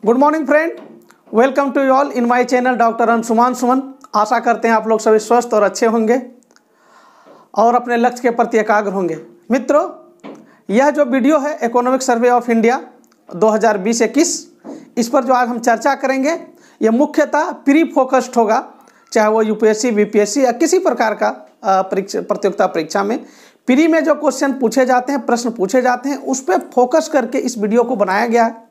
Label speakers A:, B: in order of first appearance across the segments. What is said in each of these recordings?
A: Good morning friend, welcome to you all in my channel doctor Anshuman Suman. आशा करते हैं आप लोग सभी स्वस्थ और अच्छे होंगे और अपने लक्ष्य के प्रति एकाग्र होंगे। मित्रों, यह जो वीडियो है इकोनॉमिक सर्वे ऑफ इंडिया 2020-21, इस पर जो आज हम चर्चा करेंगे यह मुख्यतः प्री फोकस्ड होगा, चाहे वो यूपीएससी, बीपीएससी या किसी प्रकार का प्रतियोगिता परीक्षा में प्री में जो क्वेश्चन पूछे जाते हैं, प्रश्न पूछे जाते हैं, उस पर फोकस करके इस वीडियो को बनाया गया है।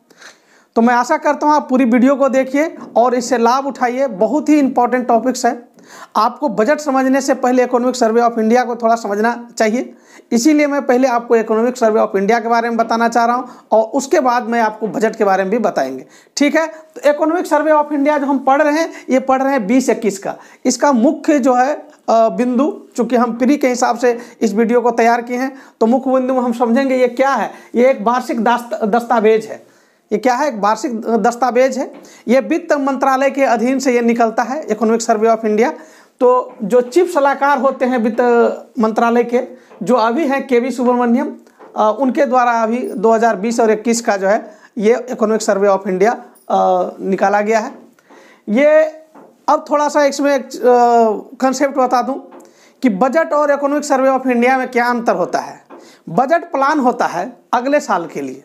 A: तो मैं आशा करता हूँ आप पूरी वीडियो को देखिए और इससे लाभ उठाइए। बहुत ही इंपॉर्टेंट टॉपिक्स है। आपको बजट समझने से पहले इकोनॉमिक सर्वे ऑफ इंडिया को थोड़ा समझना चाहिए, इसीलिए मैं पहले आपको इकोनॉमिक सर्वे ऑफ इंडिया के बारे में बताना चाह रहा हूँ और उसके बाद मैं आपको बजट के बारे में भी बताएंगे। ठीक है, तो इकोनॉमिक सर्वे ऑफ इंडिया जो हम पढ़ रहे हैं, ये पढ़ रहे हैं 20-21 का। इसका मुख्य जो है बिंदु, चूंकि हम प्री के हिसाब से इस वीडियो को तैयार किए हैं, तो मुख्य बिंदु हम समझेंगे ये क्या है। ये एक वार्षिक दस्तावेज है। ये क्या है? एक वार्षिक दस्तावेज है। ये वित्त मंत्रालय के अधीन से ये निकलता है, इकोनॉमिक सर्वे ऑफ इंडिया। तो जो चीफ सलाहकार होते हैं वित्त मंत्रालय के, जो अभी हैं के वी सुब्रमण्यम, उनके द्वारा अभी 2020 और 21 का जो है ये इकोनॉमिक सर्वे ऑफ इंडिया निकाला गया है। ये अब थोड़ा सा इसमें कंसेप्ट बता दूं कि बजट और इकोनॉमिक सर्वे ऑफ इंडिया में क्या अंतर होता है। बजट प्लान होता है अगले साल के लिए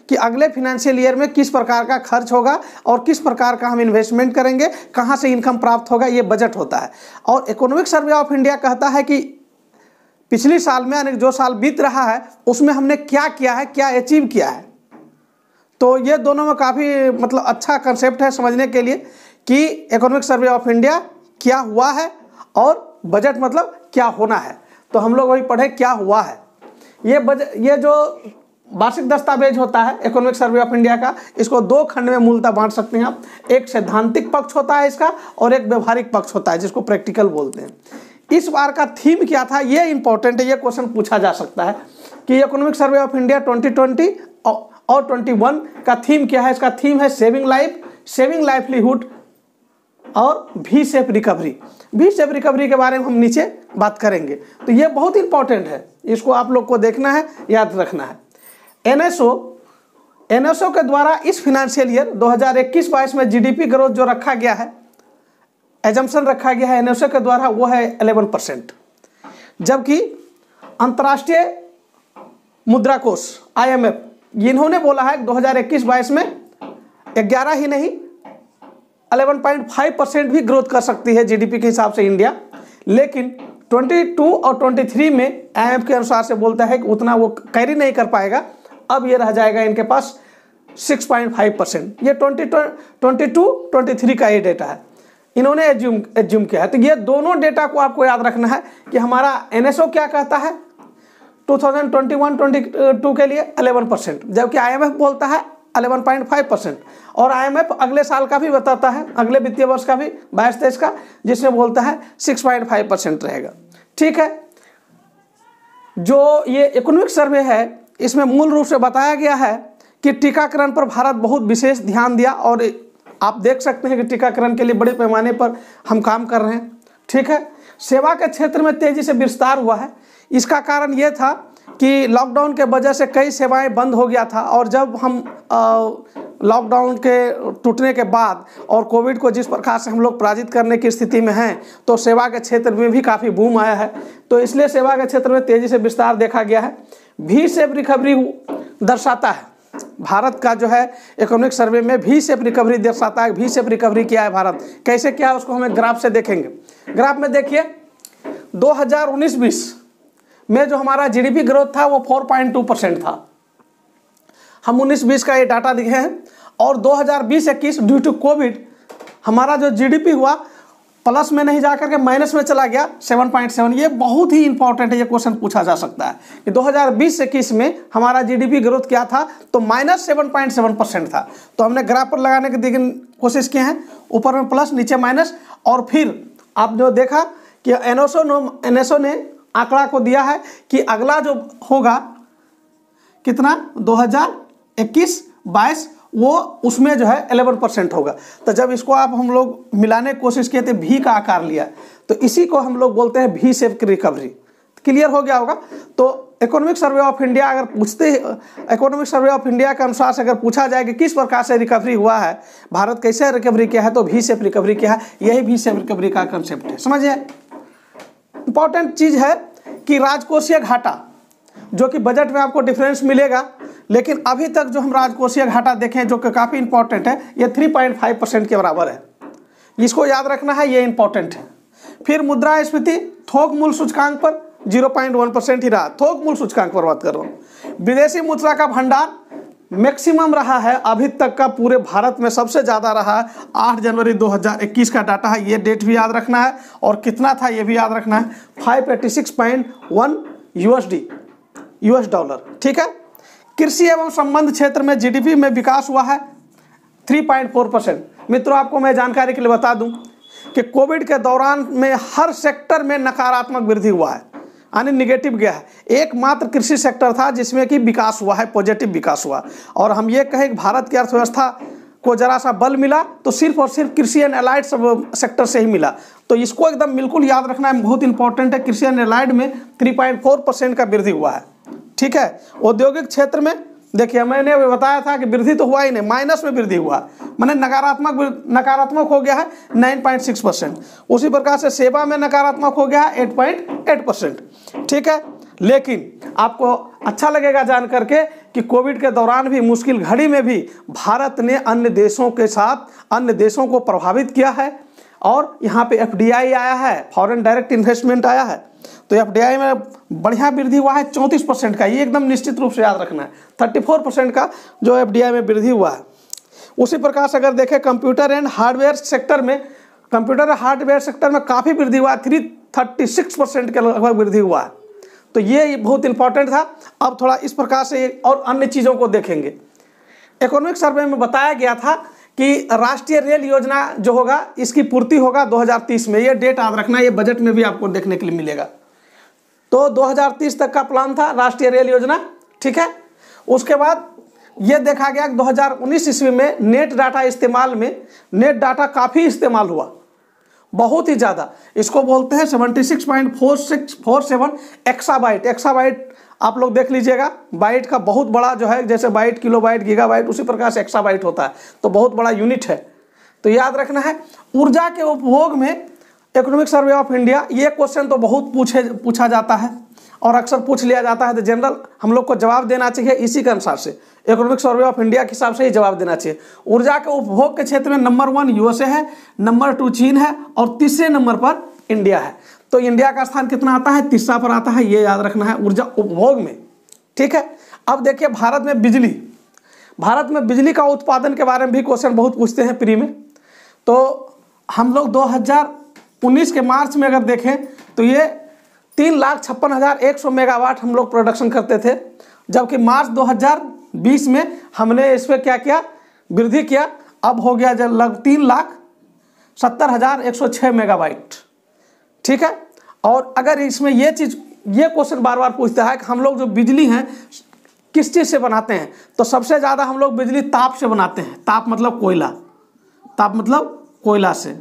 A: कि अगले फिनेंशियल ईयर में किस प्रकार का खर्च होगा और किस प्रकार का हम इन्वेस्टमेंट करेंगे, कहां से इनकम प्राप्त होगा, ये बजट होता है। और इकोनॉमिक सर्वे ऑफ इंडिया कहता है कि पिछले साल में, यानी जो साल बीत रहा है, उसमें हमने क्या किया है, क्या अचीव किया है। तो ये दोनों में काफ़ी मतलब अच्छा कंसेप्ट है समझने के लिए कि इकोनॉमिक सर्वे ऑफ इंडिया क्या हुआ है और बजट मतलब क्या होना है। तो हम लोग वही पढ़े क्या हुआ है। ये जो वार्षिक दस्तावेज होता है इकोनॉमिक सर्वे ऑफ इंडिया का, इसको दो खंड में मूलतः बांट सकते हैं आप। एक सैद्धांतिक पक्ष होता है इसका और एक व्यवहारिक पक्ष होता है, जिसको प्रैक्टिकल बोलते हैं। इस बार का थीम क्या था, ये इंपॉर्टेंट है। ये क्वेश्चन पूछा जा सकता है कि इकोनॉमिक सर्वे ऑफ इंडिया 2020 और 21 का थीम क्या है। इसका थीम है सेविंग लाइफ, सेविंग लाइवलीहुड और V shape recovery. V shape recovery के बारे में हम नीचे बात करेंगे। तो ये बहुत इंपॉर्टेंट है, इसको आप लोग को देखना है, याद रखना है। एनएसओ के द्वारा इस फिनेंशियल ईयर 2021-22 में जीडीपी ग्रोथ जो रखा गया है, एजम्पशन रखा गया है एनएसओ के द्वारा, वो है 11%। जबकि अंतर्राष्ट्रीय मुद्रा कोष IMF, इन्होंने बोला है 2021-22 में 11 ही नहीं 11.5% भी ग्रोथ कर सकती है जीडीपी के हिसाब से इंडिया। लेकिन 22 और 23 में IMF के अनुसार से बोलता है कि उतना वो कैरी नहीं कर पाएगा। अब ये रह जाएगा इनके पास 6.5%। ये 22-23 का ये डेटा है, इन्होंने एज्यूम किया है। तो ये दोनों डेटा को आपको याद रखना है कि हमारा एनएसओ क्या कहता है 2021-22 के लिए 11%, जबकि IMF बोलता है 11.5%। और IMF अगले साल का भी बताता है, अगले वित्तीय वर्ष का भी 22-23 का, जिसमें बोलता है 6.5% रहेगा। ठीक है, जो ये इकोनॉमिक सर्वे है, इसमें मूल रूप से बताया गया है कि टीकाकरण पर भारत बहुत विशेष ध्यान दिया और आप देख सकते हैं कि टीकाकरण के लिए बड़े पैमाने पर हम काम कर रहे हैं। ठीक है, सेवा के क्षेत्र में तेजी से विस्तार हुआ है। इसका कारण ये था कि लॉकडाउन के वजह से कई सेवाएं बंद हो गया था, और जब हम लॉकडाउन के टूटने के बाद और कोविड को जिस प्रकार से हम लोग पराजित करने की स्थिति में हैं, तो सेवा के क्षेत्र में भी काफ़ी बूम आया है। तो इसलिए सेवा के क्षेत्र में तेज़ी से विस्तार देखा गया है। वी शेप रिकवरी दर्शाता है भारत का जो है इकोनॉमिक सर्वे में वी शेप रिकवरी दर्शाता है। वी शेप रिकवरी क्या है भारत, कैसे क्या है, उसको हमें ग्राफ से देखेंगे। ग्राफ में देखिए 2019-20 में जो हमारा जीडीपी ग्रोथ था वो 4.2% था। हम 19-20 का ये डाटा दिखे हैं। और 2020-21 ड्यू टू कोविड हमारा जो जीडीपी हुआ प्लस में नहीं जाकर के माइनस में चला गया 7.7। ये बहुत ही इंपॉर्टेंट है, ये क्वेश्चन पूछा जा सकता है कि 2020-21 में हमारा जीडीपी ग्रोथ क्या था, तो -7.7% था। तो हमने ग्राफ पर लगाने की कोशिश की है, ऊपर में प्लस नीचे माइनस। और फिर आप जो देखा कि एनएसओ ने आंकड़ा को दिया है कि अगला जो होगा कितना 2021-22, वो उसमें जो है 11% होगा। तो जब इसको आप हम लोग मिलाने की कोशिश किए थे, भी का आकार लिया, तो इसी को हम लोग बोलते हैं वी शेप की रिकवरी। क्लियर हो गया होगा। तो इकोनॉमिक सर्वे ऑफ इंडिया अगर इकोनॉमिक सर्वे ऑफ इंडिया के अनुसार से अगर पूछा जाए कि किस प्रकार से रिकवरी हुआ है, भारत कैसे रिकवरी किया है, तो वी शेप रिकवरी किया है। यही वी शेप रिकवरी का कंसेप्ट है, समझिए। इंपॉर्टेंट चीज़ है कि राजकोषीय घाटा, जो कि बजट में आपको डिफरेंस मिलेगा, लेकिन अभी तक जो हम राजकोषीय घाटा देखें जो कि काफ़ी इंपॉर्टेंट है, ये 3.5% के बराबर है। इसको याद रखना है, ये इंपॉर्टेंट है। फिर मुद्रास्फीति थोक मूल्य सूचकांक पर 0.1% ही रहा। थोक मूल्य सूचकांक पर बात कर रहा हूँ। विदेशी मुद्रा का भंडार मैक्सिमम रहा है अभी तक का, पूरे भारत में सबसे ज़्यादा रहा है। 8 जनवरी 2021 का डाटा है, ये डेट भी याद रखना है, और कितना था ये भी याद रखना है, 586.1 US डॉलर, ठीक है। कृषि एवं संबंध क्षेत्र में जीडीपी में विकास हुआ है 3.4%। मित्रों, आपको मैं जानकारी के लिए बता दूं कि कोविड के दौरान में हर सेक्टर में नकारात्मक वृद्धि हुआ है, यानी निगेटिव गया है। एकमात्र कृषि सेक्टर था जिसमें कि विकास हुआ है, पॉजिटिव विकास हुआ। और हम ये कहें कि भारत की अर्थव्यवस्था को जरा सा बल मिला तो सिर्फ और सिर्फ कृषि एंड एलाइड सेक्टर से ही मिला। तो इसको एकदम बिल्कुल याद रखना है, बहुत इंपॉर्टेंट है। कृषि एंड एलाइड में 3.4% का वृद्धि हुआ है, ठीक है। औद्योगिक क्षेत्र में देखिए, मैंने बताया था कि वृद्धि तो हुआ ही नहीं, माइनस में वृद्धि हुआ, माने नकारात्मक हो गया है 9.6%। उसी प्रकार से सेवा में नकारात्मक हो गया है 8.8%, ठीक है। लेकिन आपको अच्छा लगेगा जान करके कि कोविड के दौरान भी, मुश्किल घड़ी में भी, भारत ने अन्य देशों के साथ अन्य देशों को प्रभावित किया है। और यहाँ पे FDI आया है, फॉरेन डायरेक्ट इन्वेस्टमेंट आया है। तो FDI में बढ़िया वृद्धि हुआ है 34% का, ये एकदम निश्चित रूप से याद रखना है। 34% का जो FDI में वृद्धि हुआ है। उसी प्रकार से अगर देखें कंप्यूटर एंड हार्डवेयर सेक्टर में, कंप्यूटर और हार्डवेयर सेक्टर में काफ़ी वृद्धि हुआ, 36% के लगभग वृद्धि हुआ है। तो ये बहुत इंपॉर्टेंट था। अब थोड़ा इस प्रकार से और अन्य चीज़ों को देखेंगे। इकोनॉमिक सर्वे में बताया गया था कि राष्ट्रीय रेल योजना जो होगा इसकी पूर्ति होगा 2030 में। ये डेट याद रखना, ये बजट में भी आपको देखने के लिए मिलेगा। तो 2030 तक का प्लान था राष्ट्रीय रेल योजना, ठीक है। उसके बाद ये देखा गया कि 2019 ईस्वी में नेट डाटा इस्तेमाल में, नेट डाटा काफ़ी इस्तेमाल हुआ, बहुत ही ज़्यादा। इसको बोलते हैं 76.4647 एक्साबाइट। एक्साबाइट आप लोग देख लीजिएगा, बाइट का बहुत बड़ा जो है, जैसे बाइट, किलोबाइट, गीगाबाइट, उसी प्रकार से एक्साबाइट होता है, तो बहुत बड़ा यूनिट है। तो याद रखना है। ऊर्जा के उपभोग में इकोनॉमिक सर्वे ऑफ इंडिया, ये क्वेश्चन तो बहुत पूछा जाता है और अक्सर पूछ लिया जाता है, तो जनरल हम लोग को जवाब देना चाहिए इसी के अनुसार से, इकोनॉमिक सर्वे ऑफ इंडिया के हिसाब से ही जवाब देना चाहिए। ऊर्जा के उपभोग के क्षेत्र में नंबर 1 USA है, नंबर 2 चीन है, और तीसरे नंबर पर इंडिया है। तो इंडिया का स्थान कितना आता है? तीसरा पर आता है, ये याद रखना है ऊर्जा उपभोग में, ठीक है। अब देखिए भारत में बिजली, भारत में बिजली का उत्पादन के बारे में भी क्वेश्चन बहुत पूछते हैं प्री में। तो हम लोग 2019 के मार्च में अगर देखें तो ये 3,56,100 मेगावाट हम लोग प्रोडक्शन करते थे, जबकि मार्च 2020 में हमने इस पर क्या किया, वृद्धि किया, अब हो गया जब लगभग 3,70,106 मेगावाट, ठीक है। और अगर इसमें ये क्वेश्चन बार बार पूछता है कि हम लोग जो बिजली हैं किस चीज़ से बनाते हैं, तो सबसे ज़्यादा हम लोग बिजली ताप से बनाते हैं। ताप मतलब कोयला, ताप मतलब कोयला से।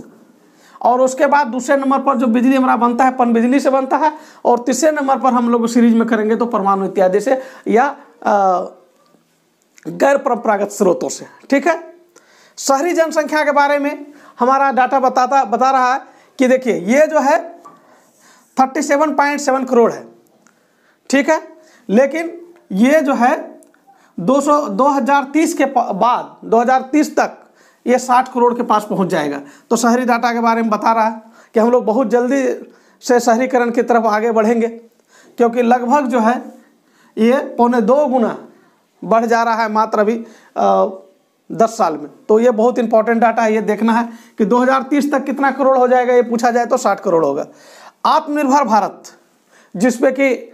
A: और उसके बाद दूसरे नंबर पर जो बिजली हमारा बनता है पनबिजली से बनता है, और तीसरे नंबर पर हम लोग सीरीज में करेंगे तो परमाणु इत्यादि से या गैर परंपरागत स्रोतों से, ठीक है। शहरी जनसंख्या के बारे में हमारा डाटा बता रहा है कि देखिए ये जो है 37.7 करोड़ है, ठीक है। लेकिन ये जो है 2030 के बाद 2030 तक ये 60 करोड़ के पास पहुंच जाएगा। तो शहरी डाटा के बारे में बता रहा है कि हम लोग बहुत जल्दी से शहरीकरण की तरफ आगे बढ़ेंगे, क्योंकि लगभग जो है ये 1.25 गुना बढ़ जा रहा है मात्र अभी 10 साल में। तो ये बहुत इंपॉर्टेंट डाटा है, ये देखना है कि 2030 तक कितना करोड़ हो जाएगा। ये पूछा जाए तो 60 करोड़ होगा। आत्मनिर्भर भारत, जिसपे कि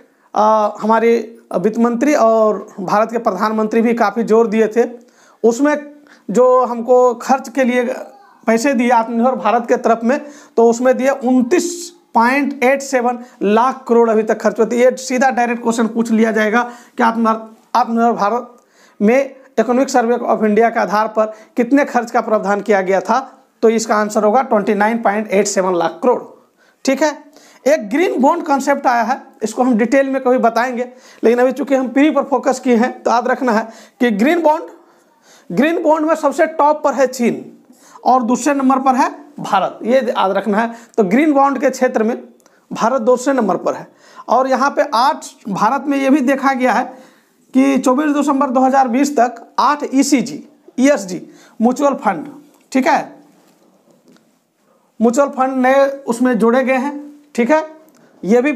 A: हमारे वित्त मंत्री और भारत के प्रधानमंत्री भी काफ़ी जोर दिए थे, उसमें जो हमको खर्च के लिए पैसे दिए आत्मनिर्भर भारत के तरफ में, तो उसमें दिए 29.87 लाख करोड़ अभी तक खर्च होती है। ये सीधा डायरेक्ट क्वेश्चन पूछ लिया जाएगा कि आत्मनिर्भर भारत में इकोनॉमिक सर्वे ऑफ इंडिया के आधार पर कितने खर्च का प्रावधान किया गया था, तो इसका आंसर होगा 29.87 लाख करोड़, ठीक है। एक ग्रीन बॉन्ड कॉन्सेप्ट आया है, इसको हम डिटेल में कभी बताएंगे, लेकिन अभी चूंकि हम प्री पर फोकस किए हैं तो याद रखना है कि ग्रीन बॉन्ड में सबसे टॉप पर है चीन और दूसरे नंबर पर है भारत, ये याद रखना है। तो ग्रीन बॉन्ड के क्षेत्र में भारत दूसरे नंबर पर है। और यहाँ पे 8 भारत में ये भी देखा गया है कि 24 दिसंबर 2020 तक 8 ESG म्यूचुअल फंड, ठीक है, म्यूचुअल फंड नए उसमें जोड़े गए हैं, ठीक है। ये भी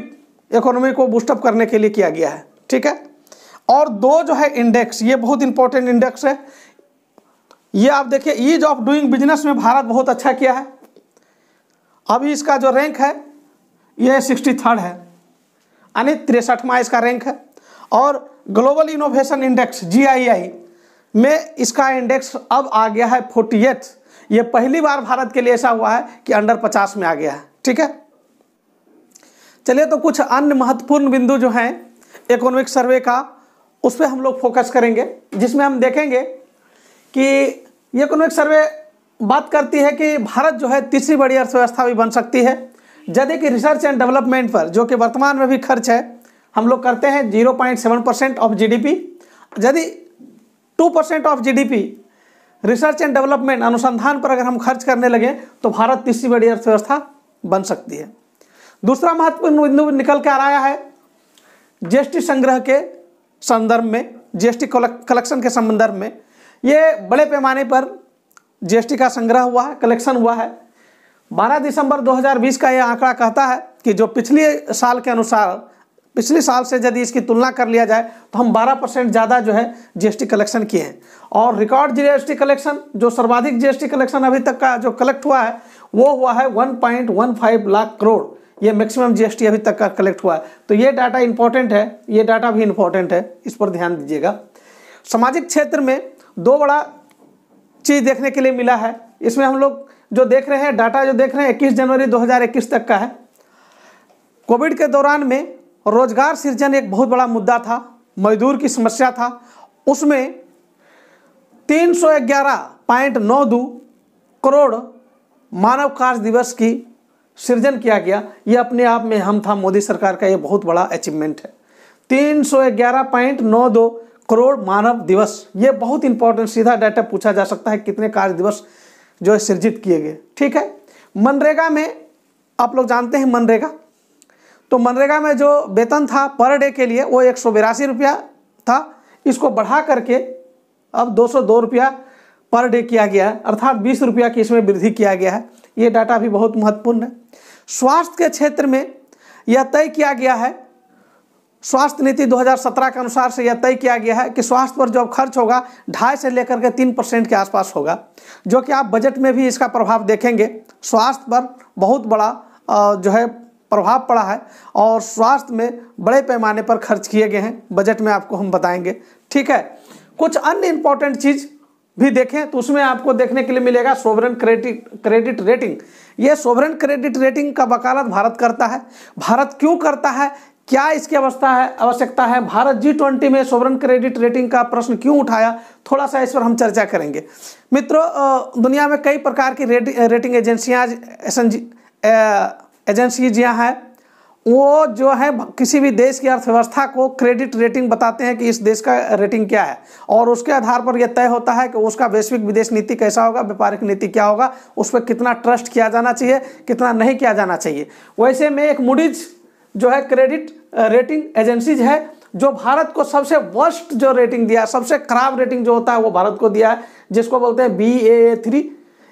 A: इकोनॉमी को बूस्टअप करने के लिए किया गया है, ठीक है। और 2 जो है इंडेक्स, ये बहुत इंपॉर्टेंट इंडेक्स है। ये आप देखिए, ईज ऑफ डूइंग बिजनेस में भारत बहुत अच्छा किया है। अभी इसका जो रैंक है ये 63rd है, यानी 63वां इसका रैंक है। और ग्लोबल इनोवेशन इंडेक्स GII में इसका इंडेक्स अब आ गया है 48। ये पहली बार भारत के लिए ऐसा हुआ है कि अंडर 50 में आ गया है, ठीक है। चलिए, तो कुछ अन्य महत्वपूर्ण बिंदु जो हैं इकोनॉमिक सर्वे का, उस पर हम लोग फोकस करेंगे, जिसमें हम देखेंगे कि ये इकोनॉमिक सर्वे बात करती है कि भारत जो है तीसरी बड़ी अर्थव्यवस्था भी बन सकती है, यदि कि रिसर्च एंड डेवलपमेंट पर, जो कि वर्तमान में भी खर्च है, हम लोग करते हैं 0.7% ऑफ GDP। यदि 2% of GDP research and development, अनुसंधान पर अगर हम खर्च करने लगे तो भारत तीसरी बड़ी अर्थव्यवस्था बन सकती है। दूसरा महत्वपूर्ण बिंदु निकल के आ रहा है GST संग्रह के संदर्भ में, GST कलेक्शन के संदर्भ में। ये बड़े पैमाने पर GST का संग्रह हुआ है, कलेक्शन हुआ है। 12 दिसंबर 2020 का यह आंकड़ा कहता है कि जो पिछले साल के अनुसार, पिछले साल से यदि इसकी तुलना कर लिया जाए तो हम 12% ज़्यादा जो है GST कलेक्शन किए हैं। और रिकॉर्ड GST कलेक्शन, जो सर्वाधिक GST कलेक्शन अभी तक का जो कलेक्ट हुआ है वो हुआ है 1.15 लाख करोड़। ये मैक्सिमम GST अभी तक का कलेक्ट हुआ है। तो ये डाटा इंपॉर्टेंट है, ये डाटा भी इंपॉर्टेंट है, इस पर ध्यान दीजिएगा। सामाजिक क्षेत्र में 2 बड़ा चीज़ देखने के लिए मिला है। इसमें हम लोग जो देख रहे हैं, डाटा जो देख रहे हैं 21 जनवरी 2021 तक का है। कोविड के दौरान में रोजगार सृजन एक बहुत बड़ा मुद्दा था, मजदूर की समस्या था। उसमें 311.92 करोड़ मानव कार्य दिवस की सृजन किया गया। ये अपने आप में हम था मोदी सरकार का ये बहुत बड़ा अचीवमेंट है। 311.92 करोड़ मानव दिवस, ये बहुत इंपॉर्टेंट, सीधा डाटा पूछा जा सकता है कितने कार्य दिवस जो है सृजित किए गए, ठीक है। मनरेगा में आप लोग जानते हैं मनरेगा, तो मनरेगा में जो वेतन था पर डे के लिए वो 182 रुपया था। इसको बढ़ा करके अब 202 रुपया पर डे किया गया है, अर्थात 20 रुपया की इसमें वृद्धि किया गया है। ये डाटा भी बहुत महत्वपूर्ण है। स्वास्थ्य के क्षेत्र में यह तय किया गया है, स्वास्थ्य नीति 2017 के अनुसार से यह तय किया गया है कि स्वास्थ्य पर जो खर्च होगा 2.5 से लेकर के 3% के आसपास होगा, जो कि आप बजट में भी इसका प्रभाव देखेंगे। स्वास्थ्य पर बहुत बड़ा जो है प्रभाव पड़ा है और स्वास्थ्य में बड़े पैमाने पर खर्च किए गए हैं, बजट में आपको हम बताएंगे, ठीक है। कुछ अन्य इंपॉर्टेंट चीज़ भी देखें तो उसमें आपको देखने के लिए मिलेगा सोवरेन क्रेडिट रेटिंग। ये सोवरेन क्रेडिट रेटिंग का वकालत भारत करता है। भारत क्यों करता है, क्या इसकी आवश्यकता है, भारत G20 में सोवरेन क्रेडिट रेटिंग का प्रश्न क्यों उठाया, थोड़ा सा इस पर हम चर्चा करेंगे। मित्रों, दुनिया में कई प्रकार की रेटिंग एजेंसियाँ हैं, वो जो है किसी भी देश की अर्थव्यवस्था को क्रेडिट रेटिंग बताते हैं कि इस देश का रेटिंग क्या है, और उसके आधार पर यह तय होता है कि उसका वैश्विक विदेश नीति कैसा होगा, व्यापारिक नीति क्या होगा, उस पर कितना ट्रस्ट किया जाना चाहिए, कितना नहीं किया जाना चाहिए। वैसे में एक मूडीज जो है क्रेडिट रेटिंग एजेंसीज है, जो भारत को सबसे वर्स्ट जो रेटिंग दिया, सबसे खराब रेटिंग जो होता है वो भारत को दिया है, जिसको बोलते हैं BAA3।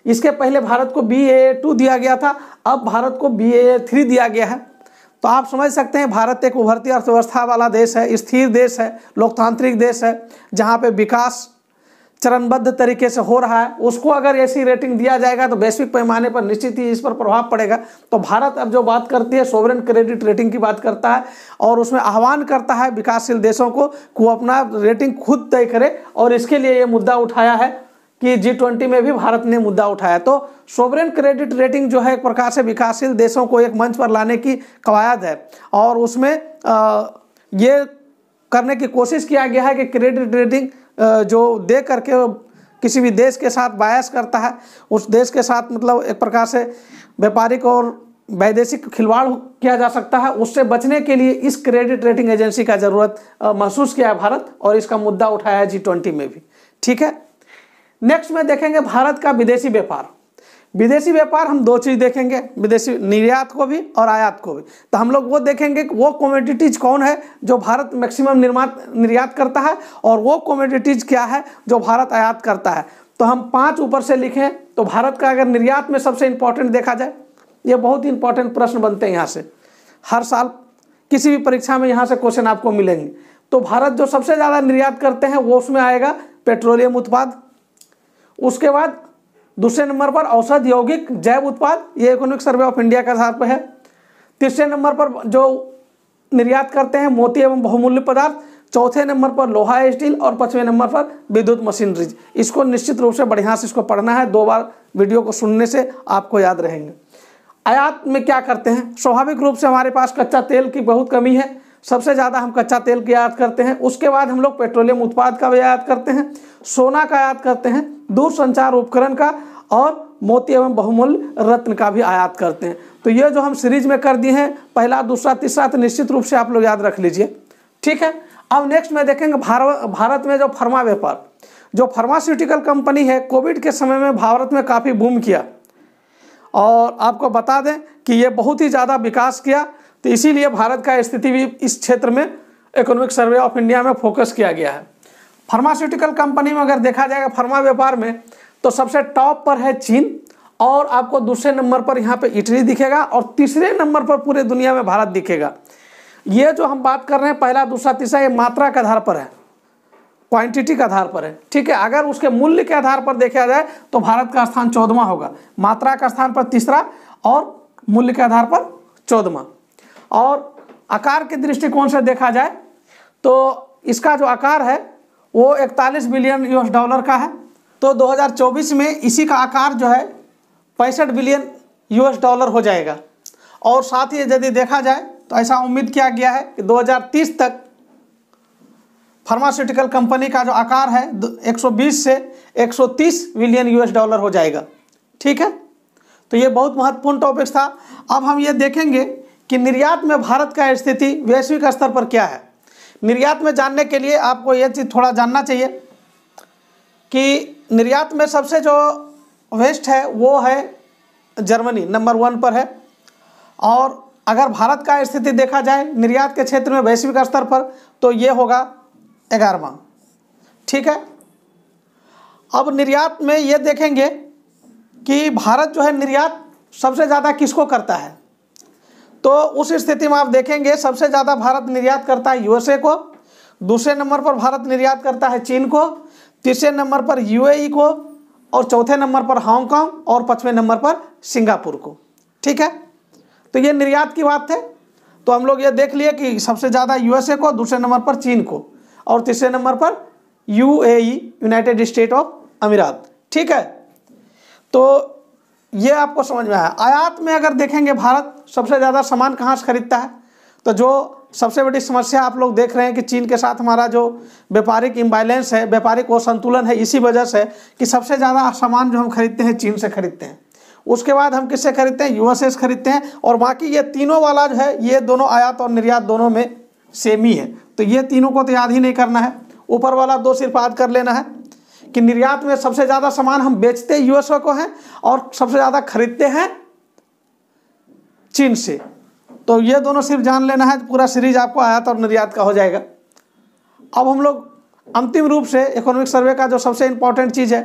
A: इसके पहले भारत को BAA2 दिया गया था, अब भारत को BAA3 दिया गया है। तो आप समझ सकते हैं भारत एक उभरती अर्थव्यवस्था वाला देश है, स्थिर देश है, लोकतांत्रिक देश है, जहाँ पे विकास चरणबद्ध तरीके से हो रहा है। उसको अगर ऐसी रेटिंग दिया जाएगा तो वैश्विक पैमाने पर निश्चित ही इस पर प्रभाव पड़ेगा। तो भारत अब जो बात करती है सोवरेन क्रेडिट रेटिंग की बात करता है, और उसमें आह्वान करता है विकासशील देशों को कि वो अपना रेटिंग खुद तय करे, और इसके लिए ये मुद्दा उठाया है कि G20 में भी भारत ने मुद्दा उठाया। तो सोवरेन क्रेडिट रेटिंग जो है एक प्रकार से विकासशील देशों को एक मंच पर लाने की कवायद है, और उसमें ये करने की कोशिश किया गया है कि क्रेडिट रेटिंग जो दे करके किसी भी देश के साथ बायस करता है, उस देश के साथ मतलब एक प्रकार से व्यापारिक और वैदेशिक खिलवाड़ किया जा सकता है, उससे बचने के लिए इस क्रेडिट रेटिंग एजेंसी का ज़रूरत महसूस किया है भारत, और इसका मुद्दा उठाया है G20 में भी। ठीक है, नेक्स्ट में देखेंगे भारत का विदेशी व्यापार। विदेशी व्यापार हम दो चीज़ देखेंगे, विदेशी निर्यात को भी और आयात को भी। तो हम लोग वो देखेंगे कि वो कमोडिटीज कौन है जो भारत मैक्सिमम निर्यात करता है, और वो कमोडिटीज क्या है जो भारत आयात करता है। तो हम 5 ऊपर से लिखें तो भारत का अगर निर्यात में सबसे इंपॉर्टेंट देखा जाए, ये बहुत ही इंपॉर्टेंट प्रश्न बनते हैं यहाँ से, हर साल किसी भी परीक्षा में यहाँ से क्वेश्चन आपको मिलेंगे। तो भारत जो सबसे ज़्यादा निर्यात करते हैं वो उसमें आएगा पेट्रोलियम उत्पाद, उसके बाद दूसरे नंबर पर औषध यौगिक जैव उत्पाद, ये इकोनॉमिक सर्वे ऑफ इंडिया के आधार पर है। तीसरे नंबर पर जो निर्यात करते हैं मोती एवं बहुमूल्य पदार्थ, चौथे नंबर पर लोहा स्टील, और 5वें नंबर पर विद्युत मशीनरीज। इसको निश्चित रूप से बढ़िया से इसको पढ़ना है, 2 बार वीडियो को सुनने से आपको याद रहेंगे। आयात में क्या करते हैं, स्वाभाविक रूप से हमारे पास कच्चा तेल की बहुत कमी है, सबसे ज़्यादा हम कच्चा तेल की आयात करते हैं। उसके बाद हम लोग पेट्रोलियम उत्पाद का भी आयात करते हैं, सोना का आयात करते हैं, दूरसंचार उपकरण का, और मोती एवं बहुमूल्य रत्न का भी आयात करते हैं। तो ये जो हम सीरीज में कर दिए हैं, पहला, दूसरा, तीसरा, तो निश्चित रूप से आप लोग याद रख लीजिए। ठीक है, अब नेक्स्ट में देखेंगे भारत में जो फार्मा व्यापार, जो फार्मास्यूटिकल कंपनी है, कोविड के समय में भारत में काफ़ी बूम किया, और आपको बता दें कि ये बहुत ही ज़्यादा विकास किया। तो इसीलिए भारत का स्थिति भी इस क्षेत्र में इकोनॉमिक सर्वे ऑफ इंडिया में फोकस किया गया है। फार्मास्यूटिकल कंपनी में अगर देखा जाएगा फार्मा व्यापार में, तो सबसे टॉप पर है चीन, और आपको दूसरे नंबर पर यहाँ पे इटली दिखेगा, और तीसरे नंबर पर पूरे दुनिया में भारत दिखेगा। ये जो हम बात कर रहे हैं पहला, दूसरा, तीसरा, ये मात्रा के आधार पर है, क्वांटिटी के आधार पर है। ठीक है, अगर उसके मूल्य के आधार पर देखा जाए तो भारत का स्थान 14वां होगा, मात्रा का स्थान पर तीसरा, और मूल्य के आधार पर 14वां। और आकार के दृष्टिकोण से देखा जाए तो इसका जो आकार है वो 41 बिलियन US डॉलर का है। तो 2024 में इसी का आकार जो है 65 बिलियन US डॉलर हो जाएगा। और साथ ही यदि देखा जाए तो ऐसा उम्मीद किया गया है कि 2030 तक फार्मास्यूटिकल कंपनी का जो आकार है 120 से 130 बिलियन US डॉलर हो जाएगा। ठीक है, तो ये बहुत महत्वपूर्ण टॉपिक था। अब हम ये देखेंगे कि निर्यात में भारत का स्थिति वैश्विक स्तर पर क्या है। निर्यात में जानने के लिए आपको ये चीज़ थोड़ा जानना चाहिए कि निर्यात में सबसे जो वेस्ट है वो है जर्मनी, नंबर 1 पर है। और अगर भारत का स्थिति देखा जाए निर्यात के क्षेत्र में वैश्विक स्तर पर, तो ये होगा 11वां। ठीक है, अब निर्यात में ये देखेंगे कि भारत जो है निर्यात सबसे ज़्यादा किसको करता है। तो उस स्थिति में आप देखेंगे सबसे ज़्यादा भारत निर्यात करता है USA को, दूसरे नंबर पर भारत निर्यात करता है चीन को, तीसरे नंबर पर UAE को, और चौथे नंबर पर हांगकांग, और 5वें नंबर पर सिंगापुर को। ठीक है, तो ये निर्यात की बात है। तो हम लोग ये देख लिए कि सबसे ज़्यादा USA को, दूसरे नंबर पर चीन को, और तीसरे नंबर पर UAE, यूनाइटेड स्टेट ऑफ अमीरात। ठीक है, तो ये आपको समझ में आया। आयात में अगर देखेंगे भारत सबसे ज़्यादा सामान कहाँ से खरीदता है, तो जो सबसे बड़ी समस्या आप लोग देख रहे हैं कि चीन के साथ हमारा जो व्यापारिक इम्बैलेंस है, व्यापारिक असंतुलन है, इसी वजह से कि सबसे ज़्यादा सामान जो हम खरीदते हैं चीन से खरीदते हैं। उसके बाद हम किससे खरीदते हैं, USA से खरीदते हैं। और बाकी ये तीनों वाला जो है, ये दोनों आयात और निर्यात दोनों में सेम ही है। तो ये तीनों को तो याद ही नहीं करना है, ऊपर वाला 2 सिर्फ याद कर लेना है कि निर्यात में सबसे ज़्यादा सामान हम बेचते USA को हैं, और सबसे ज़्यादा खरीदते हैं चीन से। तो ये दोनों सिर्फ जान लेना है, पूरा सीरीज आपको आयात और निर्यात का हो जाएगा। अब हम लोग अंतिम रूप से इकोनॉमिक सर्वे का जो सबसे इंपॉर्टेंट चीज़ है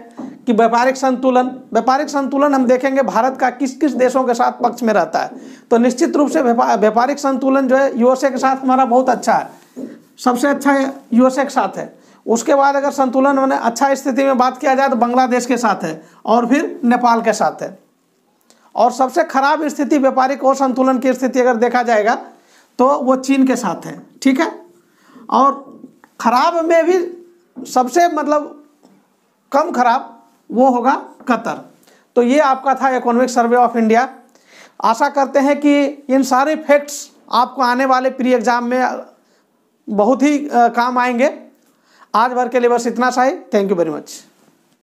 A: कि व्यापारिक संतुलन। व्यापारिक संतुलन हम देखेंगे भारत का किस किस देशों के साथ पक्ष में रहता है। तो निश्चित रूप से व्यापारिक संतुलन जो है USA के साथ हमारा बहुत अच्छा है, सबसे अच्छा USA के साथ है। उसके बाद अगर संतुलन मैंने अच्छा स्थिति में बात किया जाए तो बांग्लादेश के साथ है, और फिर नेपाल के साथ है। और सबसे खराब स्थिति व्यापारिक और संतुलन की स्थिति अगर देखा जाएगा तो वो चीन के साथ है। ठीक है, और खराब में भी सबसे कम खराब वो होगा कतर। तो ये आपका था इकोनॉमिक सर्वे ऑफ इंडिया। आशा करते हैं कि इन सारे फैक्ट्स आपको आने वाले प्री एग्जाम में बहुत ही काम आएंगे। आज भर के लिए बस इतना सा ही। Thank you very much.